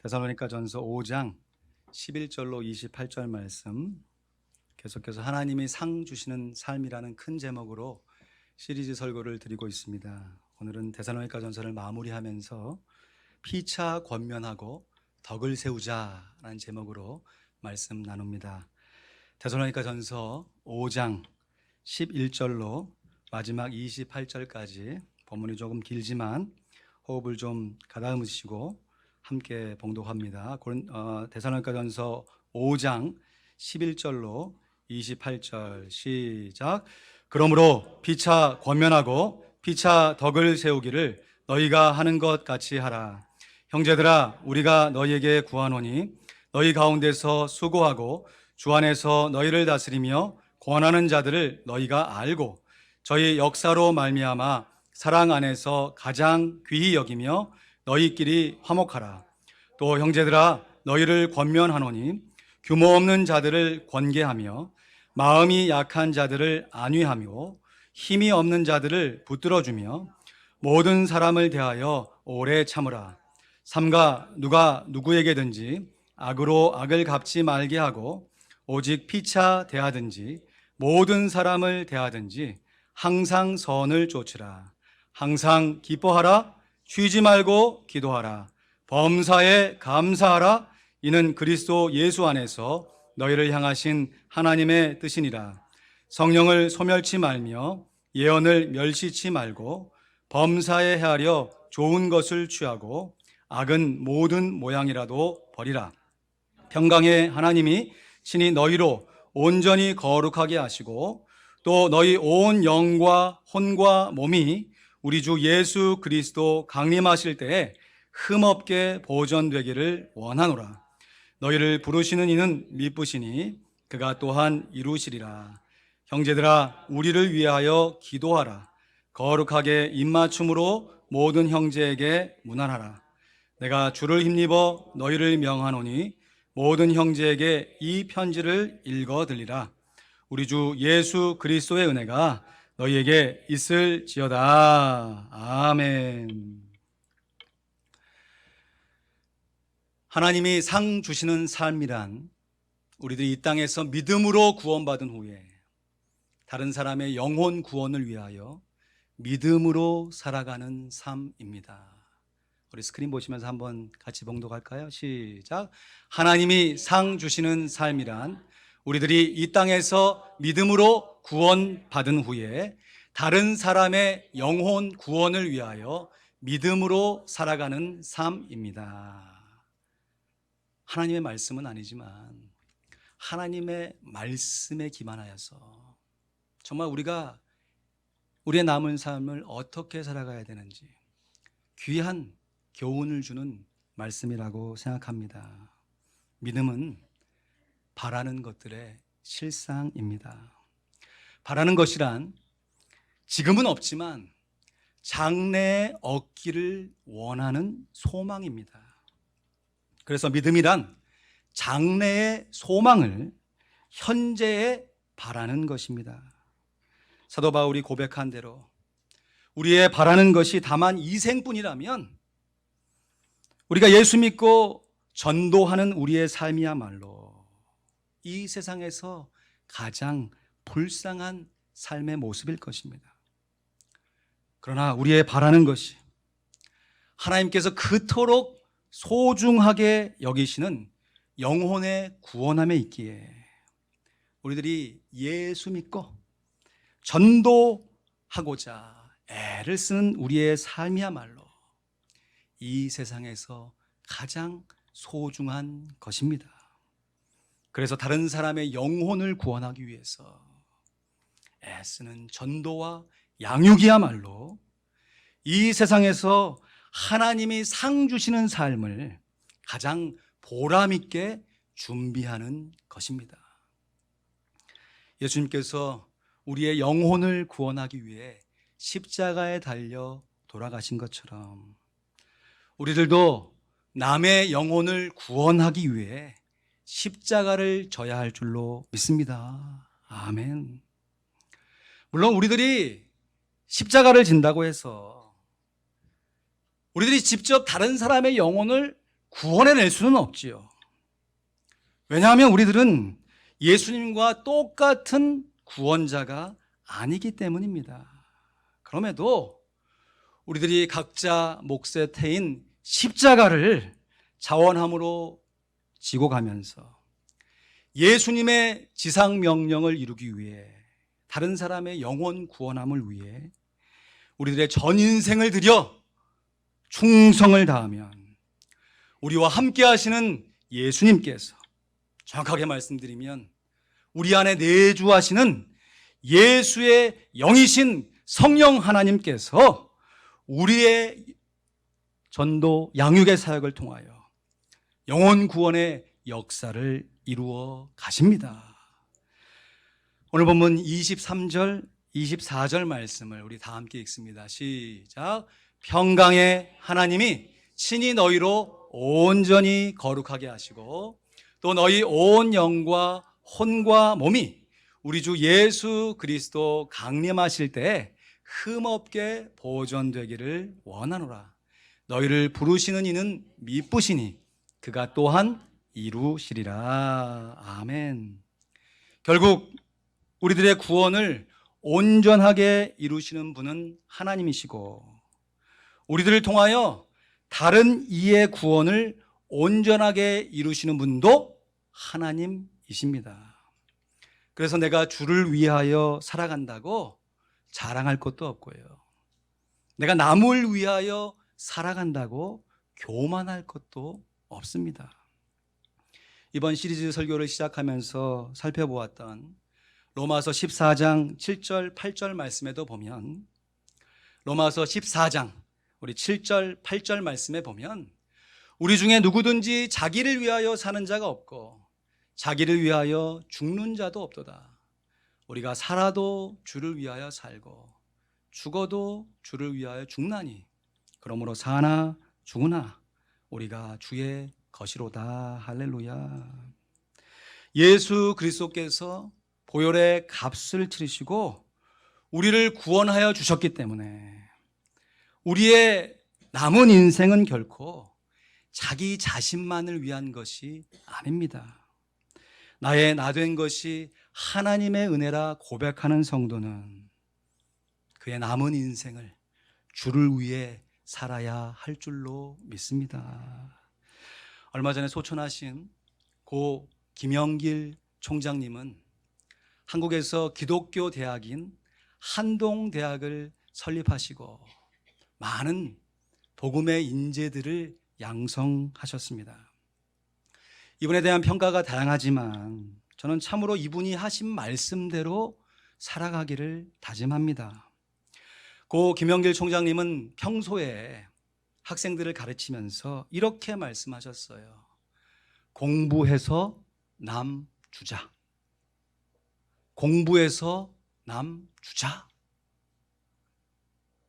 데살로니가전서 5장 11절로 28절 말씀, 계속해서 하나님이 상 주시는 삶이라는 큰 제목으로 시리즈 설교를 드리고 있습니다. 오늘은 데살로니가전서를 마무리하면서 피차 권면하고 덕을 세우자라는 제목으로 말씀 나눕니다. 데살로니가전서 5장 11절로 마지막 28절까지 본문이 조금 길지만 호흡을 좀 가다듬으시고 함께 봉독합니다. 데살로니가전서 5장 11절로 28절 시작. 그러므로 피차 권면하고 피차 덕을 세우기를 너희가 하는 것 같이 하라. 형제들아, 우리가 너희에게 구하노니 너희 가운데서 수고하고 주 안에서 너희를 다스리며 권하는 자들을 너희가 알고 저희 역사로 말미암아 사랑 안에서 가장 귀히 여기며 너희끼리 화목하라. 또 형제들아, 너희를 권면하노니 규모 없는 자들을 권계하며 마음이 약한 자들을 안위하며 힘이 없는 자들을 붙들어주며 모든 사람을 대하여 오래 참으라. 삼가 누가 누구에게든지 악으로 악을 갚지 말게 하고 오직 피차 대하든지 모든 사람을 대하든지 항상 선을 좇으라. 항상 기뻐하라. 쉬지 말고 기도하라. 범사에 감사하라. 이는 그리스도 예수 안에서 너희를 향하신 하나님의 뜻이니라. 성령을 소멸치 말며 예언을 멸시치 말고 범사에 헤아려 좋은 것을 취하고 악은 모든 모양이라도 버리라. 평강의 하나님이 친히 너희로 온전히 거룩하게 하시고 또 너희 온 영과 혼과 몸이 우리 주 예수 그리스도 강림하실 때에 흠없게 보존되기를 원하노라. 너희를 부르시는 이는 미쁘시니 그가 또한 이루시리라. 형제들아, 우리를 위하여 기도하라. 거룩하게 입맞춤으로 모든 형제에게 문안하라. 내가 주를 힘입어 너희를 명하노니 모든 형제에게 이 편지를 읽어 들리라. 우리 주 예수 그리스도의 은혜가 너희에게 있을지어다. 아멘. 하나님이 상 주시는 삶이란 우리들이 이 땅에서 믿음으로 구원받은 후에 다른 사람의 영혼 구원을 위하여 믿음으로 살아가는 삶입니다. 우리 스크린 보시면서 한번 같이 봉독할까요? 시작. 하나님이 상 주시는 삶이란 우리들이 이 땅에서 믿음으로 구원받은 후에 다른 사람의 영혼 구원을 위하여 믿음으로 살아가는 삶입니다. 하나님의 말씀은 아니지만 하나님의 말씀에 기반하여서 정말 우리가 우리의 남은 삶을 어떻게 살아가야 되는지 귀한 교훈을 주는 말씀이라고 생각합니다. 믿음은 바라는 것들의 실상입니다. 바라는 것이란 지금은 없지만 장래에 얻기를 원하는 소망입니다. 그래서 믿음이란 장래의 소망을 현재에 바라는 것입니다. 사도 바울이 고백한 대로 우리의 바라는 것이 다만 이생뿐이라면 우리가 예수 믿고 전도하는 우리의 삶이야말로 이 세상에서 가장 불쌍한 삶의 모습일 것입니다. 그러나 우리의 바라는 것이 하나님께서 그토록 소중하게 여기시는 영혼의 구원함에 있기에 우리들이 예수 믿고 전도하고자 애를 쓰는 우리의 삶이야말로 이 세상에서 가장 소중한 것입니다. 그래서 다른 사람의 영혼을 구원하기 위해서 애쓰는 전도와 양육이야말로 이 세상에서 하나님이 상 주시는 삶을 가장 보람 있게 준비하는 것입니다. 예수님께서 우리의 영혼을 구원하기 위해 십자가에 달려 돌아가신 것처럼 우리들도 남의 영혼을 구원하기 위해 십자가를 져야 할 줄로 믿습니다. 아멘. 물론 우리들이 십자가를 진다고 해서 우리들이 직접 다른 사람의 영혼을 구원해낼 수는 없지요. 왜냐하면 우리들은 예수님과 똑같은 구원자가 아니기 때문입니다. 그럼에도 우리들이 각자 몫의 태인 십자가를 자원함으로 지고 가면서 예수님의 지상 명령을 이루기 위해, 다른 사람의 영혼 구원함을 위해 우리들의 전 인생을 들여 충성을 다하면 우리와 함께 하시는 예수님께서, 정확하게 말씀드리면 우리 안에 내주하시는 예수의 영이신 성령 하나님께서 우리의 전도 양육의 사역을 통하여 영혼 구원의 역사를 이루어 가십니다. 오늘 본문 23절, 24절 말씀을 우리 다 함께 읽습니다. 시작. 평강의 하나님이 친히 너희로 온전히 거룩하게 하시고 또 너희 온 영과 혼과 몸이 우리 주 예수 그리스도 강림하실 때 흠없게 보존되기를 원하노라. 너희를 부르시는 이는 미쁘시니 그가 또한 이루시리라. 아멘. 결국 우리들의 구원을 온전하게 이루시는 분은 하나님이시고, 우리들을 통하여 다른 이의 구원을 온전하게 이루시는 분도 하나님이십니다. 그래서 내가 주를 위하여 살아간다고 자랑할 것도 없고요, 내가 남을 위하여 살아간다고 교만할 것도 없습니다. 이번 시리즈 설교를 시작하면서 살펴보았던 로마서 14장 7절 8절 말씀에도 보면, 로마서 14장 우리 7절 8절 말씀에 보면 우리 중에 누구든지 자기를 위하여 사는 자가 없고 자기를 위하여 죽는 자도 없도다. 우리가 살아도 주를 위하여 살고 죽어도 주를 위하여 죽나니 그러므로 사나 죽으나 우리가 주의 것이로다. 할렐루야. 예수 그리스도께서 보혈의 값을 치르시고 우리를 구원하여 주셨기 때문에 우리의 남은 인생은 결코 자기 자신만을 위한 것이 아닙니다. 나의 나된 것이 하나님의 은혜라 고백하는 성도는 그의 남은 인생을 주를 위해 살아야 할 줄로 믿습니다. 얼마 전에 소천하신 고 김영길 총장님은 한국에서 기독교 대학인 한동대학을 설립하시고 많은 복음의 인재들을 양성하셨습니다. 이분에 대한 평가가 다양하지만 저는 참으로 이분이 하신 말씀대로 살아가기를 다짐합니다. 고 김영길 총장님은 평소에 학생들을 가르치면서 이렇게 말씀하셨어요. 공부해서 남 주자. 공부해서 남 주자.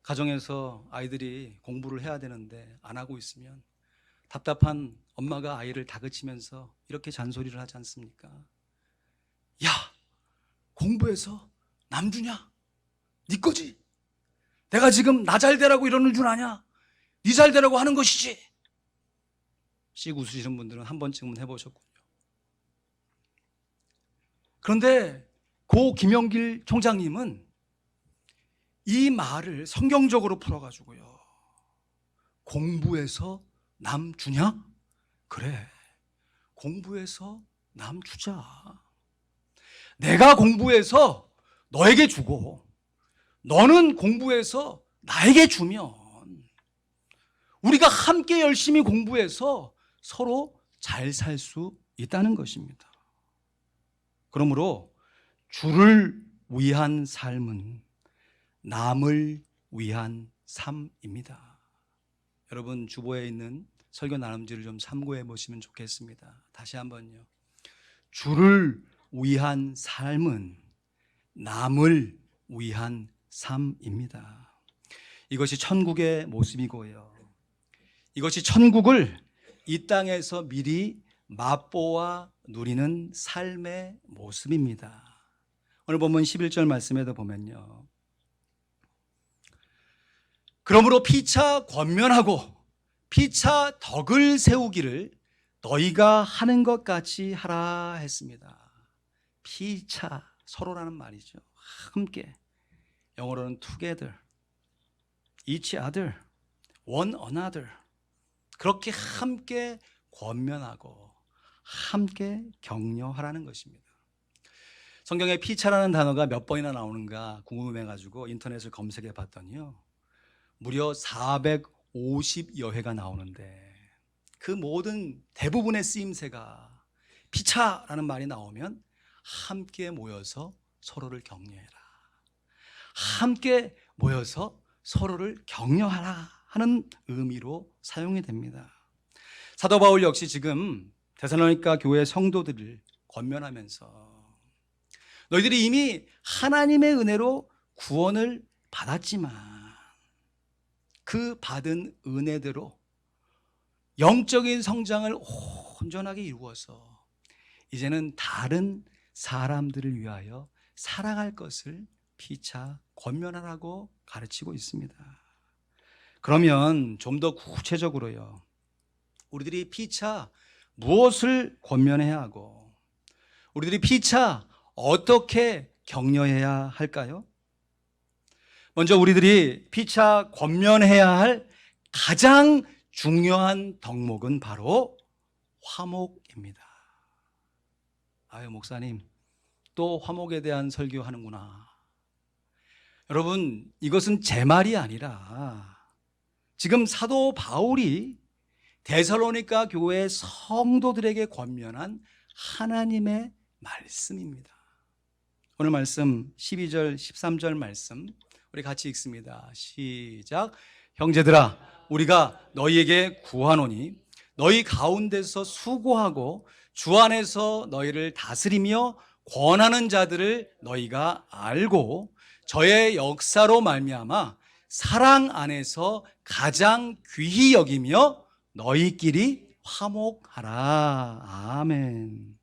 가정에서 아이들이 공부를 해야 되는데 안 하고 있으면 답답한 엄마가 아이를 다그치면서 이렇게 잔소리를 하지 않습니까? 야, 공부해서 남 주냐? 네 거지. 내가 지금 나 잘 되라고 이러는 줄 아냐? 네 잘 되라고 하는 것이지. 씩 웃으시는 분들은 한 번쯤은 해보셨군요. 그런데 고 김영길 총장님은 이 말을 성경적으로 풀어가지고요, 공부해서 남 주냐? 그래, 공부해서 남 주자. 내가 공부해서 너에게 주고 너는 공부해서 나에게 주면 우리가 함께 열심히 공부해서 서로 잘 살 수 있다는 것입니다. 그러므로 주를 위한 삶은 남을 위한 삶입니다. 여러분, 주보에 있는 설교 나눔지를 좀 참고해 보시면 좋겠습니다. 다시 한번요. 주를 위한 삶은 남을 위한 삶입니다. 이것이 천국의 모습이고요, 이것이 천국을 이 땅에서 미리 맛보아 누리는 삶의 모습입니다. 오늘 본문 11절 말씀에도 보면요, 그러므로 피차 권면하고 피차 덕을 세우기를 너희가 하는 것 같이 하라 했습니다. 피차, 서로라는 말이죠. 함께. 영어로는 together, each other, one another. 그렇게 함께 권면하고 함께 격려하라는 것입니다. 성경에 피차라는 단어가 몇 번이나 나오는가 궁금해가지고 인터넷을 검색해 봤더니요, 무려 450여 회가 나오는데 그 모든 대부분의 쓰임새가 피차라는 말이 나오면 함께 모여서 서로를 격려해라, 함께 모여서 서로를 격려하라 하는 의미로 사용이 됩니다. 사도 바울 역시 지금 데살로니가 교회 성도들을 권면하면서 너희들이 이미 하나님의 은혜로 구원을 받았지만 그 받은 은혜대로 영적인 성장을 온전하게 이루어서 이제는 다른 사람들을 위하여 살아갈 것을 피차 권면하라고 가르치고 있습니다. 그러면 좀 더 구체적으로요, 우리들이 피차 무엇을 권면해야 하고 우리들이 피차 어떻게 격려해야 할까요? 먼저 우리들이 피차 권면해야 할 가장 중요한 덕목은 바로 화목입니다. 아유, 목사님 또 화목에 대한 설교하는구나. 여러분, 이것은 제 말이 아니라 지금 사도 바울이 데살로니가 교회 성도들에게 권면한 하나님의 말씀입니다. 오늘 말씀 12절 13절 말씀 우리 같이 읽습니다. 시작. 형제들아, 우리가 너희에게 구하노니 너희 가운데서 수고하고 주 안에서 너희를 다스리며 권하는 자들을 너희가 알고 저의 역사로 말미암아 사랑 안에서 가장 귀히 여기며 너희끼리 화목하라. 아멘.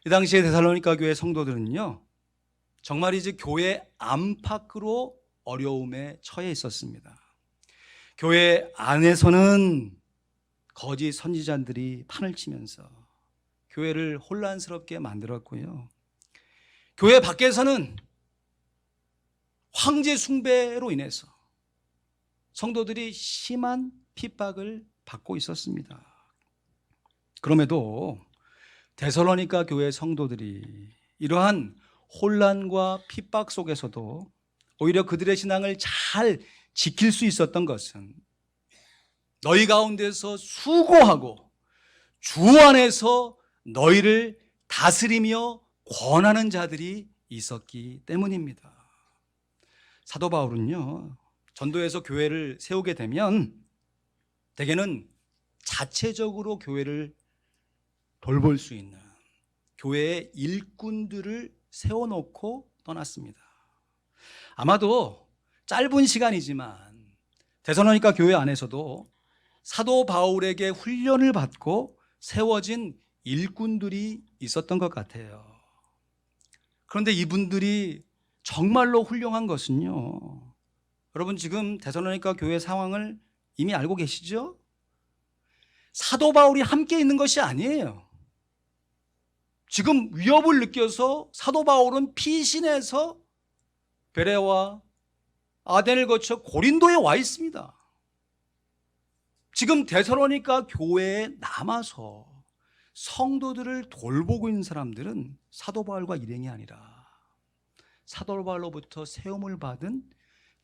이 당시에 데살로니가 교회 성도들은요, 정말이지 교회 안팎으로 어려움에 처해 있었습니다. 교회 안에서는 거짓 선지자들이 판을 치면서 교회를 혼란스럽게 만들었고요, 교회 밖에서는 황제 숭배로 인해서 성도들이 심한 핍박을 받고 있었습니다. 그럼에도 데살로니가 교회 성도들이 이러한 혼란과 핍박 속에서도 오히려 그들의 신앙을 잘 지킬 수 있었던 것은 너희 가운데서 수고하고 주 안에서 너희를 다스리며 권하는 자들이 있었기 때문입니다. 사도 바울은요, 전도에서 교회를 세우게 되면 대개는 자체적으로 교회를 돌볼 수 있는 교회의 일꾼들을 세워놓고 떠났습니다. 아마도 짧은 시간이지만 데살로니가 교회 안에서도 사도 바울에게 훈련을 받고 세워진 일꾼들이 있었던 것 같아요. 그런데 이분들이 정말로 훌륭한 것은요, 여러분 지금 데살로니가 교회 상황을 이미 알고 계시죠? 사도 바울이 함께 있는 것이 아니에요. 지금 위협을 느껴서 사도 바울은 피신해서 베레와 아덴을 거쳐 고린도에 와 있습니다. 지금 데살로니가 교회에 남아서 성도들을 돌보고 있는 사람들은 사도 바울과 일행이 아니라 사도 바울로부터 세움을 받은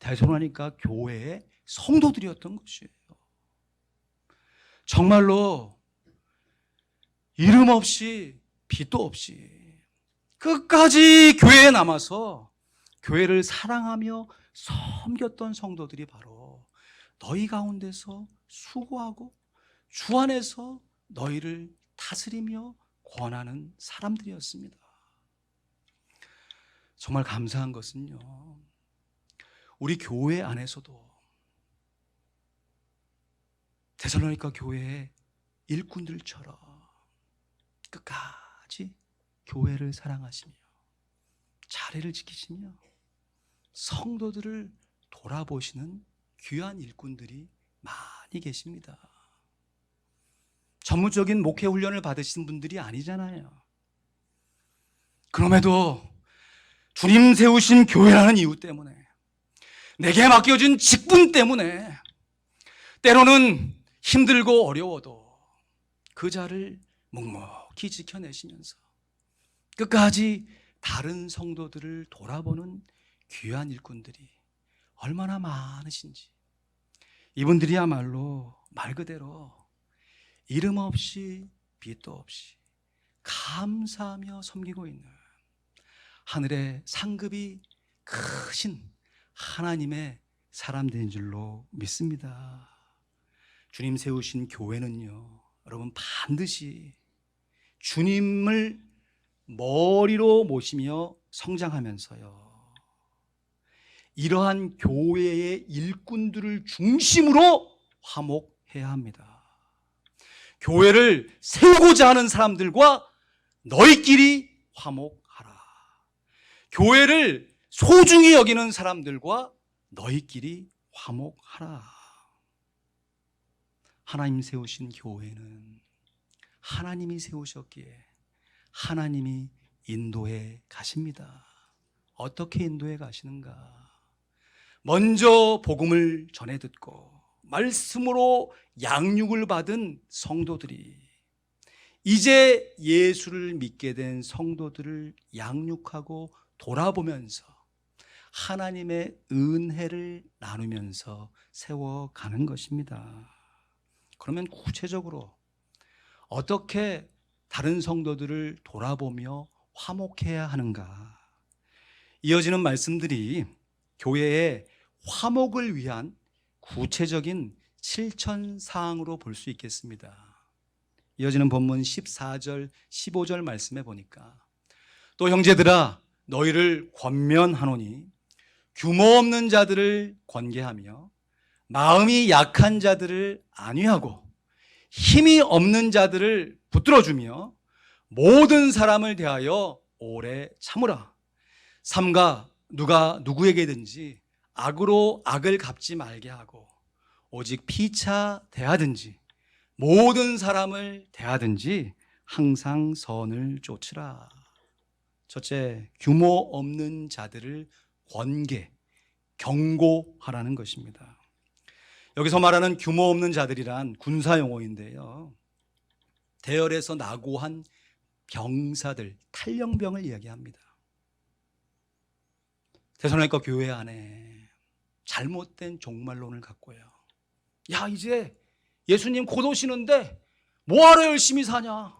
데살로니가 교회의 성도들이었던 것이에요. 정말로 이름 없이 빚도 없이 끝까지 교회에 남아서 교회를 사랑하며 섬겼던 성도들이 바로 너희 가운데서 수고하고 주 안에서 너희를 다스리며 권하는 사람들이었습니다. 정말 감사한 것은요, 우리 교회 안에서도 데살로니가 교회의 일꾼들처럼 끝까지 교회를 사랑하시며 자리를 지키시며 성도들을 돌아보시는 귀한 일꾼들이 많이 많이 계십니다. 전문적인 목회 훈련을 받으신 분들이 아니잖아요. 그럼에도 주님 세우신 교회라는 이유 때문에, 내게 맡겨진 직분 때문에 때로는 힘들고 어려워도 그 자를 묵묵히 지켜내시면서 끝까지 다른 성도들을 돌아보는 귀한 일꾼들이 얼마나 많으신지, 이분들이야말로 말 그대로 이름 없이 빛도 없이 감사하며 섬기고 있는 하늘의 상급이 크신 하나님의 사람들인 줄로 믿습니다. 주님 세우신 교회는요, 여러분 반드시 주님을 머리로 모시며 성장하면서요, 이러한 교회의 일꾼들을 중심으로 화목해야 합니다. 교회를 세우고자 하는 사람들과 너희끼리 화목하라. 교회를 소중히 여기는 사람들과 너희끼리 화목하라. 하나님 세우신 교회는 하나님이 세우셨기에 하나님이 인도해 가십니다. 어떻게 인도해 가시는가? 먼저 복음을 전해 듣고 말씀으로 양육을 받은 성도들이 이제 예수를 믿게 된 성도들을 양육하고 돌아보면서 하나님의 은혜를 나누면서 세워가는 것입니다. 그러면 구체적으로 어떻게 다른 성도들을 돌아보며 화목해야 하는가? 이어지는 말씀들이 교회의 화목을 위한 구체적인 실천사항으로 볼 수 있겠습니다. 이어지는 본문 14절, 15절 말씀에 보니까 또 형제들아 너희를 권면하노니 규모 없는 자들을 권계하며 마음이 약한 자들을 안위하고 힘이 없는 자들을 붙들어주며 모든 사람을 대하여 오래 참으라. 삼가 누가 누구에게든지 악으로 악을 갚지 말게 하고 오직 피차 대하든지 모든 사람을 대하든지 항상 선을 쫓으라. 첫째, 규모 없는 자들을 권계, 경고하라는 것입니다. 여기서 말하는 규모 없는 자들이란 군사 용어인데요, 대열에서 낙오한 병사들, 탈영병을 이야기합니다. 데살로니가 교회 안에 잘못된 종말론을 갖고요, 야 이제 예수님 곧 오시는데 뭐하러 열심히 사냐,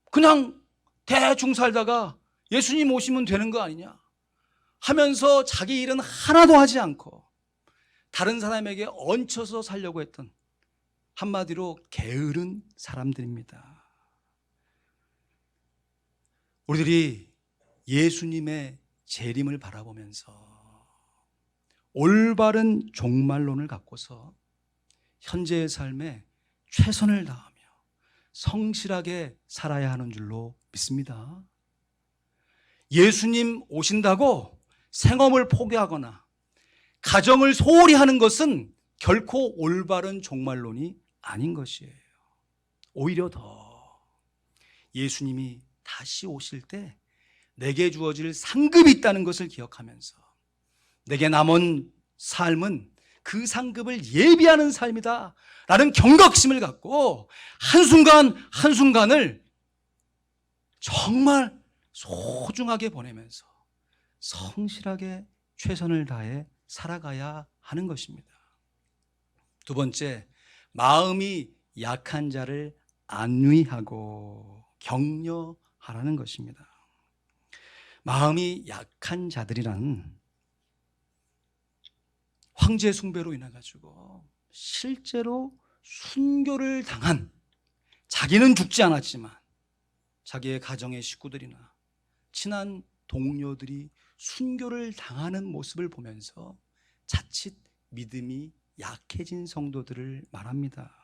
그냥 대충 살다가 예수님 오시면 되는 거 아니냐 하면서 자기 일은 하나도 하지 않고 다른 사람에게 얹혀서 살려고 했던, 한마디로 게으른 사람들입니다. 우리들이 예수님의 재림을 바라보면서 올바른 종말론을 갖고서 현재의 삶에 최선을 다하며 성실하게 살아야 하는 줄로 믿습니다. 예수님 오신다고 생업을 포기하거나 가정을 소홀히 하는 것은 결코 올바른 종말론이 아닌 것이에요. 오히려 더 예수님이 다시 오실 때 내게 주어질 상급이 있다는 것을 기억하면서 내게 남은 삶은 그 상급을 예비하는 삶이다 라는 경각심을 갖고 한순간 한순간을 정말 소중하게 보내면서 성실하게 최선을 다해 살아가야 하는 것입니다. 두 번째, 마음이 약한 자를 안위하고 격려하라는 것입니다. 마음이 약한 자들이란 황제 숭배로 인해 가지고 실제로 순교를 당한, 자기는 죽지 않았지만 자기의 가정의 식구들이나 친한 동료들이 순교를 당하는 모습을 보면서 자칫 믿음이 약해진 성도들을 말합니다.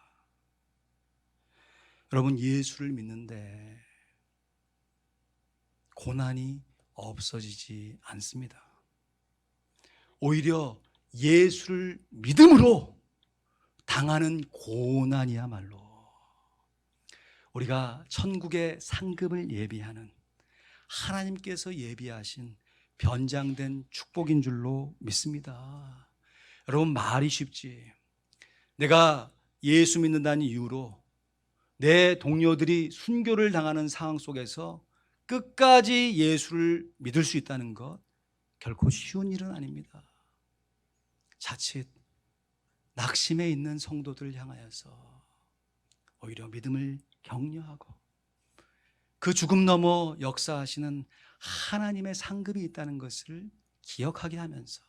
여러분, 예수를 믿는데 고난이 없어지지 않습니다. 오히려 예수를 믿음으로 당하는 고난이야말로 우리가 천국의 상급을 예비하는 하나님께서 예비하신 변장된 축복인 줄로 믿습니다. 여러분, 말이 쉽지. 내가 예수 믿는다는 이유로 내 동료들이 순교를 당하는 상황 속에서 끝까지 예수를 믿을 수 있다는 것 결코 쉬운 일은 아닙니다. 자칫 낙심해 있는 성도들을 향하여서 오히려 믿음을 격려하고 그 죽음 넘어 역사하시는 하나님의 상급이 있다는 것을 기억하게 하면서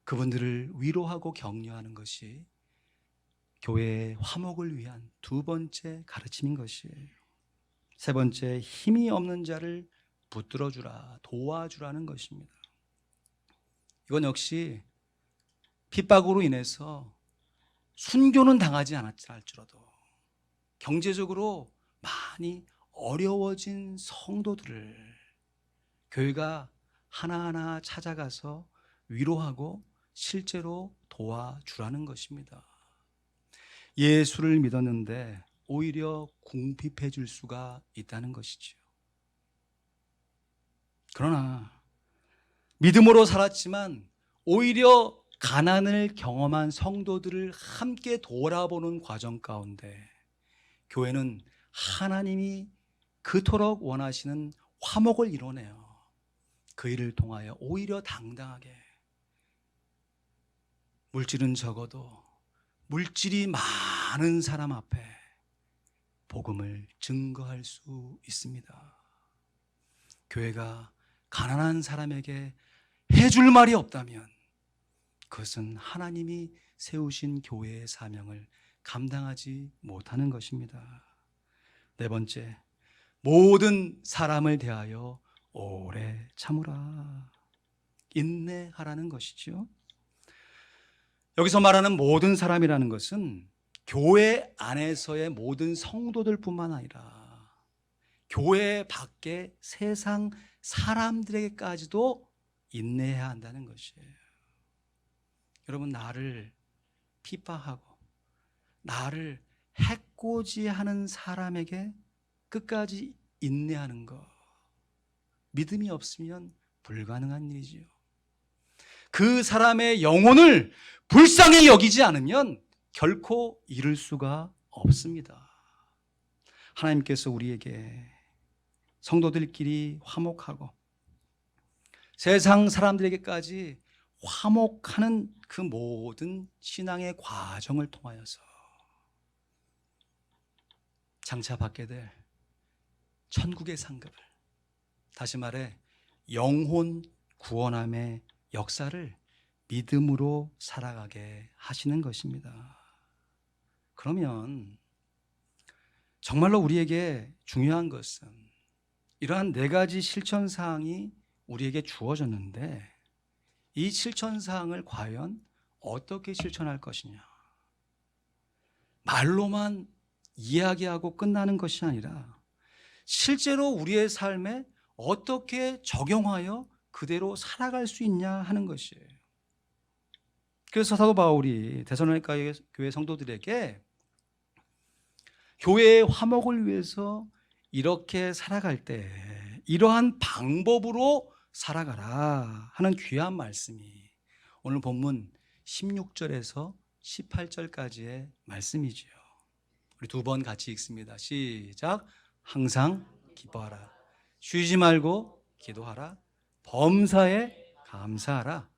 그분들을 위로하고 격려하는 것이 교회의 화목을 위한 두 번째 가르침인 것이에요. 세 번째, 힘이 없는 자를 붙들어주라, 도와주라는 것입니다. 이건 역시 핍박으로 인해서 순교는 당하지 않았다 할지라도 경제적으로 많이 어려워진 성도들을 교회가 하나하나 찾아가서 위로하고 실제로 도와주라는 것입니다. 예수를 믿었는데 오히려 궁핍해질 수가 있다는 것이죠. 그러나 믿음으로 살았지만 오히려 가난을 경험한 성도들을 함께 돌아보는 과정 가운데 교회는 하나님이 그토록 원하시는 화목을 이뤄내요. 그 일을 통하여 오히려 당당하게 물질은 적어도 물질이 많은 사람 앞에 복음을 증거할 수 있습니다. 교회가 가난한 사람에게 해줄 말이 없다면 그것은 하나님이 세우신 교회의 사명을 감당하지 못하는 것입니다. 네 번째, 모든 사람을 대하여 오래 참으라. 인내하라는 것이죠. 여기서 말하는 모든 사람이라는 것은 교회 안에서의 모든 성도들뿐만 아니라 교회 밖의 세상 사람들에게까지도 인내해야 한다는 것이에요. 여러분, 나를 핍박하고 나를 해코지하는 사람에게 끝까지 인내하는 것, 믿음이 없으면 불가능한 일이지요. 그 사람의 영혼을 불쌍히 여기지 않으면 결코 이룰 수가 없습니다. 하나님께서 우리에게 성도들끼리 화목하고 세상 사람들에게까지 화목하는 그 모든 신앙의 과정을 통하여서 장차 받게 될 천국의 상급을, 다시 말해 영혼 구원함의 역사를 믿음으로 살아가게 하시는 것입니다. 그러면 정말로 우리에게 중요한 것은 이러한 네 가지 실천사항이 우리에게 주어졌는데 이 실천사항을 과연 어떻게 실천할 것이냐. 말로만 이야기하고 끝나는 것이 아니라 실제로 우리의 삶에 어떻게 적용하여 그대로 살아갈 수 있냐 하는 것이에요. 그래서 사도 바울이 데살로니가 교회 성도들에게 교회의 화목을 위해서 이렇게 살아갈 때 이러한 방법으로 살아가라 하는 귀한 말씀이 오늘 본문 16절에서 18절까지의 말씀이지요. 우리 두 번 같이 읽습니다. 시작. 항상 기뻐하라. 쉬지 말고 기도하라. 범사에 감사하라.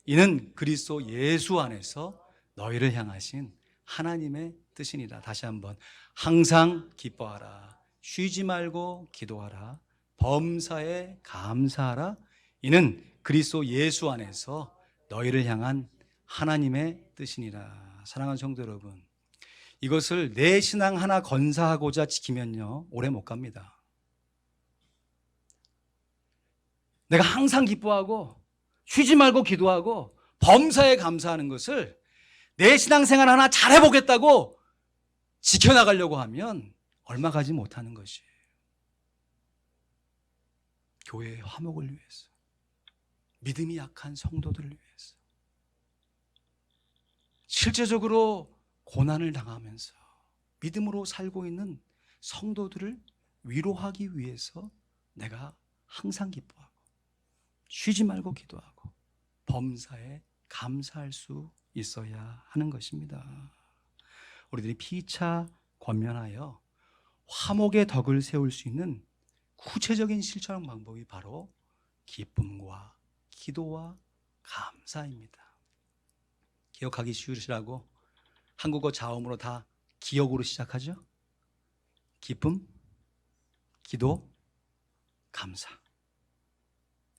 이는 그리스도 예수 안에서 너희를 향하신 하나님의 뜻이니라. 다시 한번. 항상 기뻐하라. 쉬지 말고 기도하라. 범사에 감사하라. 이는 그리스도 예수 안에서 너희를 향한 하나님의 뜻이니라. 사랑하는 성도 여러분, 이것을 내 신앙 하나 건사하고자 지키면요 오래 못 갑니다. 내가 항상 기뻐하고 쉬지 말고 기도하고 범사에 감사하는 것을 내 신앙생활 하나 잘해보겠다고 지켜나가려고 하면 얼마 가지 못하는 것이에요. 교회의 화목을 위해서, 믿음이 약한 성도들을 위해서, 실제적으로 고난을 당하면서 믿음으로 살고 있는 성도들을 위로하기 위해서 내가 항상 기뻐하고 쉬지 말고 기도하고 범사에 감사할 수 있어야 하는 것입니다. 우리들이 피차 권면하여 화목의 덕을 세울 수 있는 구체적인 실천 방법이 바로 기쁨과 기도와 감사입니다. 기억하기 쉬우시라고 한국어 자음으로 다 기억으로 시작하죠. 기쁨, 기도, 감사.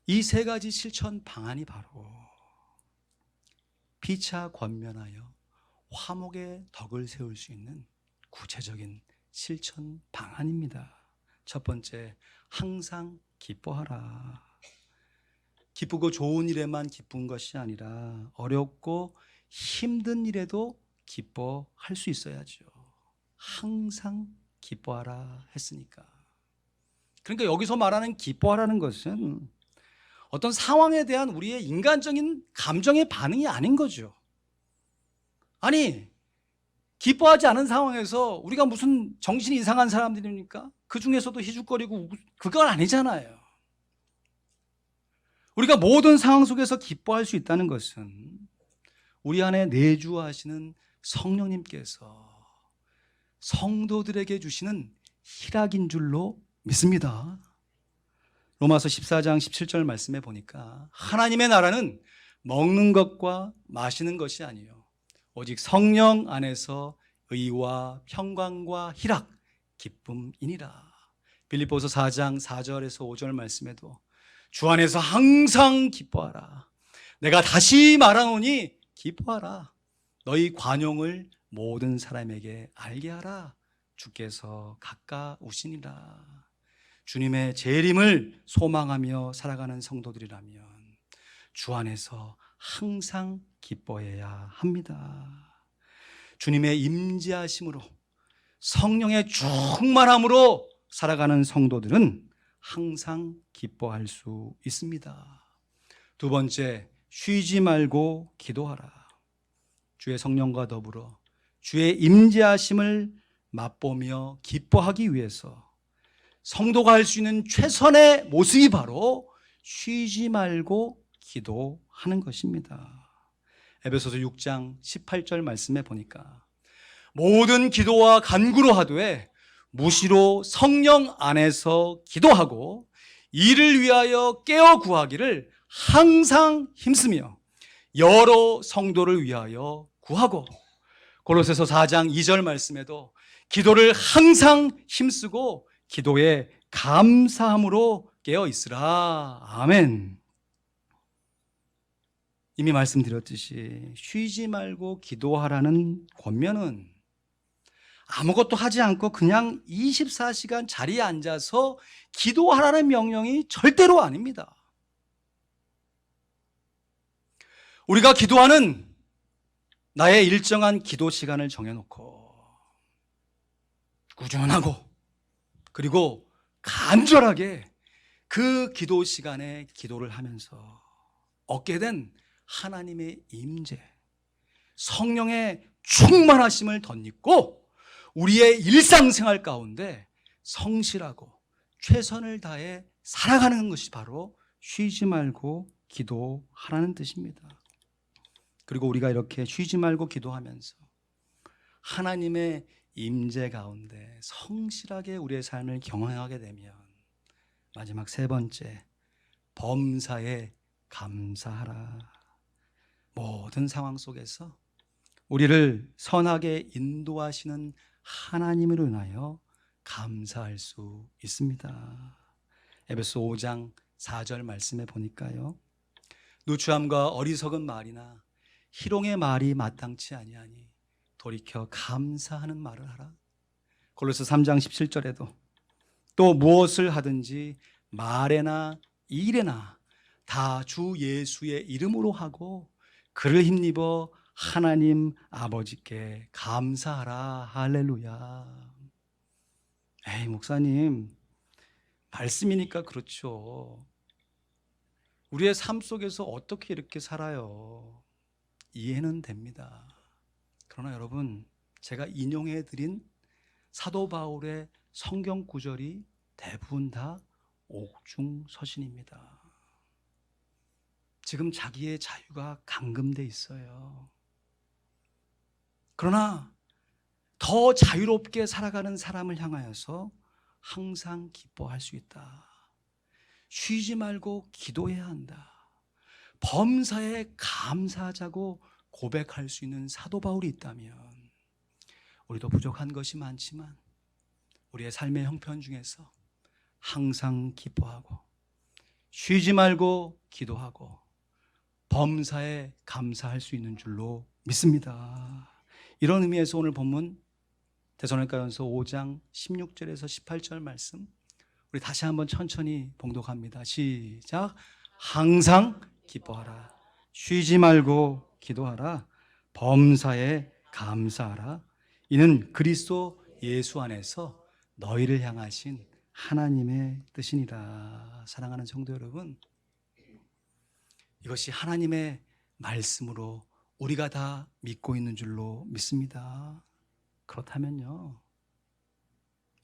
이 세 가지 실천 방안이 바로 피차 권면하여 화목의 덕을 세울 수 있는 구체적인 실천 방안입니다. 첫 번째, 항상 기뻐하라. 기쁘고 좋은 일에만 기쁜 것이 아니라 어렵고 힘든 일에도 기뻐할 수 있어야죠. 항상 기뻐하라 했으니까. 그러니까 여기서 말하는 기뻐하라는 것은 어떤 상황에 대한 우리의 인간적인 감정의 반응이 아닌 거죠. 아니, 기뻐하지 않은 상황에서 우리가 무슨 정신이 이상한 사람들입니까? 그 중에서도 희죽거리고 그건 아니잖아요. 우리가 모든 상황 속에서 기뻐할 수 있다는 것은 우리 안에 내주하시는 성령님께서 성도들에게 주시는 희락인 줄로 믿습니다. 로마서 14장 17절 말씀에 보니까 하나님의 나라는 먹는 것과 마시는 것이 아니요 오직 성령 안에서 의와 평강과 희락, 기쁨이니라. 빌립보서 4장 4절에서 5절 말씀에도 주 안에서 항상 기뻐하라. 내가 다시 말하노니 기뻐하라. 너희 관용을 모든 사람에게 알게 하라. 주께서 가까우시니라. 주님의 재림을 소망하며 살아가는 성도들이라면 주 안에서 항상 기뻐해야 합니다. 주님의 임재하심으로 성령의 충만함으로 살아가는 성도들은 항상 기뻐할 수 있습니다. 두 번째, 쉬지 말고 기도하라. 주의 성령과 더불어 주의 임재하심을 맛보며 기뻐하기 위해서 성도가 할 수 있는 최선의 모습이 바로 쉬지 말고 기도하는 것입니다. 에베소서 6장 18절 말씀에 보니까 모든 기도와 간구로 하되 무시로 성령 안에서 기도하고 이를 위하여 깨어 구하기를 항상 힘쓰며 여러 성도를 위하여 구하고, 골로새서 4장 2절 말씀에도 기도를 항상 힘쓰고 기도에 감사함으로 깨어 있으라. 아멘. 이미 말씀드렸듯이 쉬지 말고 기도하라는 권면은 아무것도 하지 않고 그냥 24시간 자리에 앉아서 기도하라는 명령이 절대로 아닙니다. 우리가 기도하는 나의 일정한 기도 시간을 정해놓고 꾸준하고 그리고 간절하게 그 기도 시간에 기도를 하면서 얻게 된 하나님의 임재, 성령의 충만하심을 덧입고 우리의 일상생활 가운데 성실하고 최선을 다해 살아가는 것이 바로 쉬지 말고 기도하라는 뜻입니다. 그리고 우리가 이렇게 쉬지 말고 기도하면서 하나님의 임재 가운데 성실하게 우리의 삶을 경험하게 되면 마지막 세 번째, 범사에 감사하라. 모든 상황 속에서 우리를 선하게 인도하시는 하나님으로 인하여 감사할 수 있습니다. 에베소 5장 4절 말씀에 보니까요, 누추함과 어리석은 말이나 희롱의 말이 마땅치 아니하니 돌이켜 감사하는 말을 하라. 골로새 3장 17절에도 또 무엇을 하든지 말에나 일에나 다 주 예수의 이름으로 하고 그를 힘입어 하나님 아버지께 감사하라. 할렐루야. 에이, 목사님, 말씀이니까 그렇죠. 우리의 삶 속에서 어떻게 이렇게 살아요? 이해는 됩니다. 그러나 여러분, 제가 인용해 드린 사도 바울의 성경 구절이 대부분 다 옥중서신입니다. 지금 자기의 자유가 감금돼 있어요. 그러나 더 자유롭게 살아가는 사람을 향하여서 항상 기뻐할 수 있다. 쉬지 말고 기도해야 한다. 범사에 감사하자고 고백할 수 있는 사도 바울이 있다면 우리도 부족한 것이 많지만 우리의 삶의 형편 중에서 항상 기뻐하고 쉬지 말고 기도하고 범사에 감사할 수 있는 줄로 믿습니다. 이런 의미에서 오늘 본문 데살로니가전서 5장 16절에서 18절 말씀 우리 다시 한번 천천히 봉독합니다. 시작. 항상 기뻐하라. 쉬지 말고 기도하라. 범사에 감사하라. 이는 그리스도 예수 안에서 너희를 향하신 하나님의 뜻이니라. 사랑하는 성도 여러분, 이것이 하나님의 말씀으로 우리가 다 믿고 있는 줄로 믿습니다. 그렇다면요,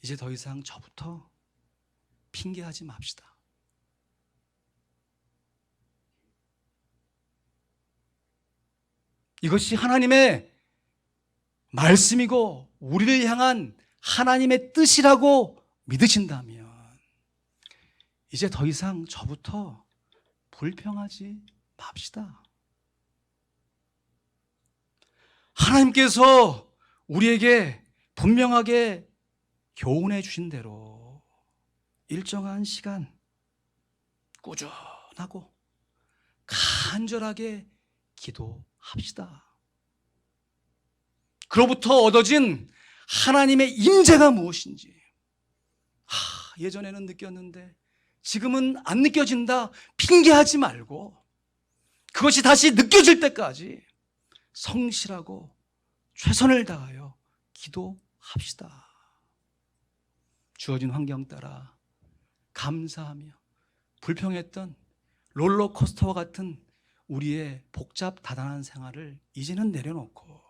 이제 더 이상 저부터 핑계하지 맙시다. 이것이 하나님의 말씀이고 우리를 향한 하나님의 뜻이라고 믿으신다면 이제 더 이상 저부터 불평하지 맙시다. 하나님께서 우리에게 분명하게 교훈해 주신 대로 일정한 시간 꾸준하고 간절하게 기도합시다. 그로부터 얻어진 하나님의 임재가 무엇인지 예전에는 느꼈는데 지금은 안 느껴진다 핑계하지 말고 그것이 다시 느껴질 때까지 성실하고 최선을 다하여 기도합시다. 주어진 환경 따라 감사하며 불평했던 롤러코스터와 같은 우리의 복잡 다단한 생활을 이제는 내려놓고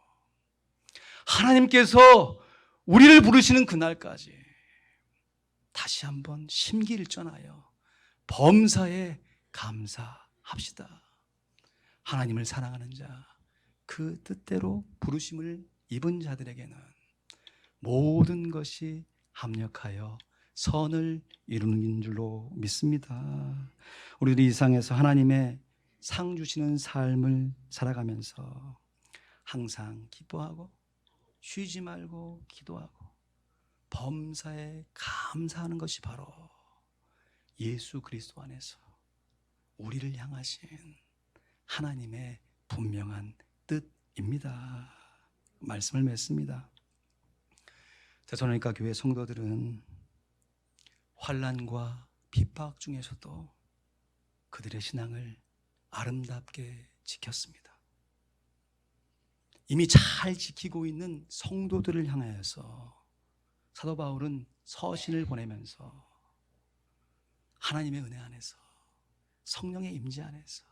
하나님께서 우리를 부르시는 그날까지 다시 한번 심기일전하여 범사에 감사합시다. 하나님을 사랑하는 자, 그 뜻대로 부르심을 입은 자들에게는 모든 것이 합력하여 선을 이루는 줄로 믿습니다. 우리들이 이 세상에서 하나님의 상 주시는 삶을 살아가면서 항상 기뻐하고 쉬지 말고 기도하고 범사에 감사하는 것이 바로 예수 그리스도 안에서 우리를 향하신 하나님의 분명한 뜻입니다. 말씀을 맺습니다. 데살로니가 교회 성도들은 환난과 핍박 중에서도 그들의 신앙을 아름답게 지켰습니다. 이미 잘 지키고 있는 성도들을 향하여서 사도 바울은 서신을 보내면서 하나님의 은혜 안에서 성령의 임재 안에서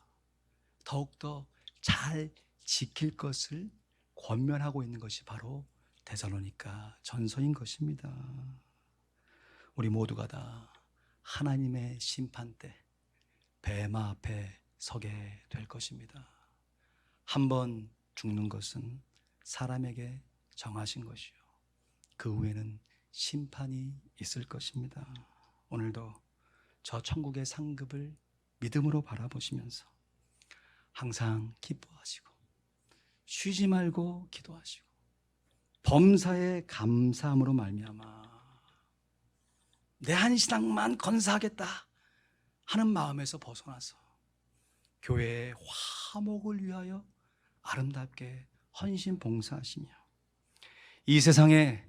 더욱더 잘 지킬 것을 권면하고 있는 것이 바로 데살로니가 전서인 것입니다. 우리 모두가 다 하나님의 심판 때 뱀마 앞에 서게 될 것입니다. 한번 죽는 것은 사람에게 정하신 것이요 그 후에는 심판이 있을 것입니다. 오늘도 저 천국의 상급을 믿음으로 바라보시면서 항상 기뻐하시고 쉬지 말고 기도하시고 범사에 감사함으로 말미암아 내 한 신앙만 건사하겠다 하는 마음에서 벗어나서 교회의 화목을 위하여 아름답게 헌신 봉사하시며 이 세상에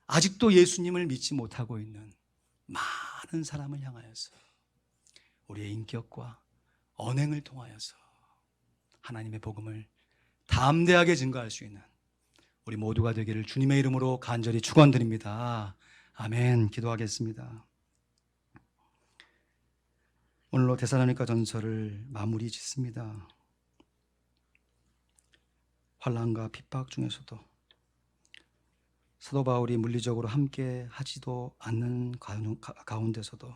아직도 예수님을 믿지 못하고 있는 많은 사람을 향하여서 우리의 인격과 언행을 통하여서 하나님의 복음을 담대하게 증거할 수 있는 우리 모두가 되기를 주님의 이름으로 간절히 축원드립니다. 아멘. 기도하겠습니다. 오늘로 데살로니가 전서를 마무리 짓습니다. 환난과 핍박 중에서도 사도 바울이 물리적으로 함께 하지도 않는 가운데서도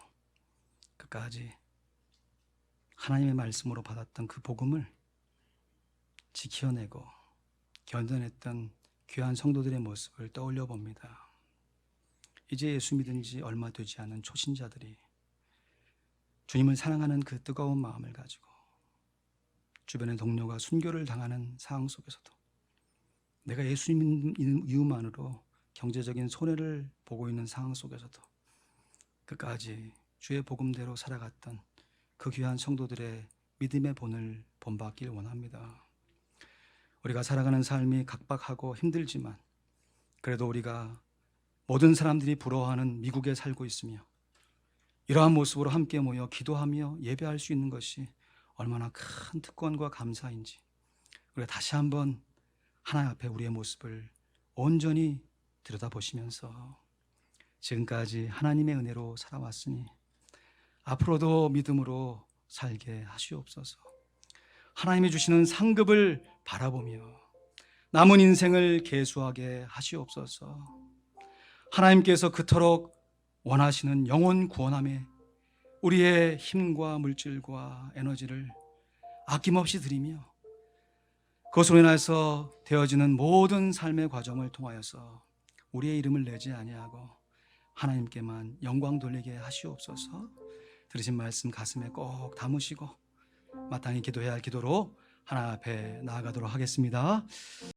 끝까지 하나님의 말씀으로 받았던 그 복음을 지켜내고 견뎌냈던 귀한 성도들의 모습을 떠올려 봅니다. 이제 예수 믿은 지 얼마 되지 않은 초신자들이 주님을 사랑하는 그 뜨거운 마음을 가지고 주변의 동료가 순교를 당하는 상황 속에서도 내가 예수 믿는 이유만으로 경제적인 손해를 보고 있는 상황 속에서도 끝까지 주의 복음대로 살아갔던 그 귀한 성도들의 믿음의 본을 본받길 원합니다. 우리가 살아가는 삶이 각박하고 힘들지만 그래도 우리가 모든 사람들이 부러워하는 미국에 살고 있으며 이러한 모습으로 함께 모여 기도하며 예배할 수 있는 것이 얼마나 큰 특권과 감사인지 우리가 다시 한번 하나님 앞에 우리의 모습을 온전히 들여다보시면서 지금까지 하나님의 은혜로 살아왔으니 앞으로도 믿음으로 살게 하시옵소서. 하나님이 주시는 상급을 바라보며 남은 인생을 계수하게 하시옵소서. 하나님께서 그토록 원하시는 영혼 구원함에 우리의 힘과 물질과 에너지를 아낌없이 드리며 그것으로 인해서 되어지는 모든 삶의 과정을 통하여서 우리의 이름을 내지 아니하고 하나님께만 영광 돌리게 하시옵소서. 들으신 말씀 가슴에 꼭 담으시고 마땅히 기도해야 할 기도로 하나님 앞에 나아가도록 하겠습니다.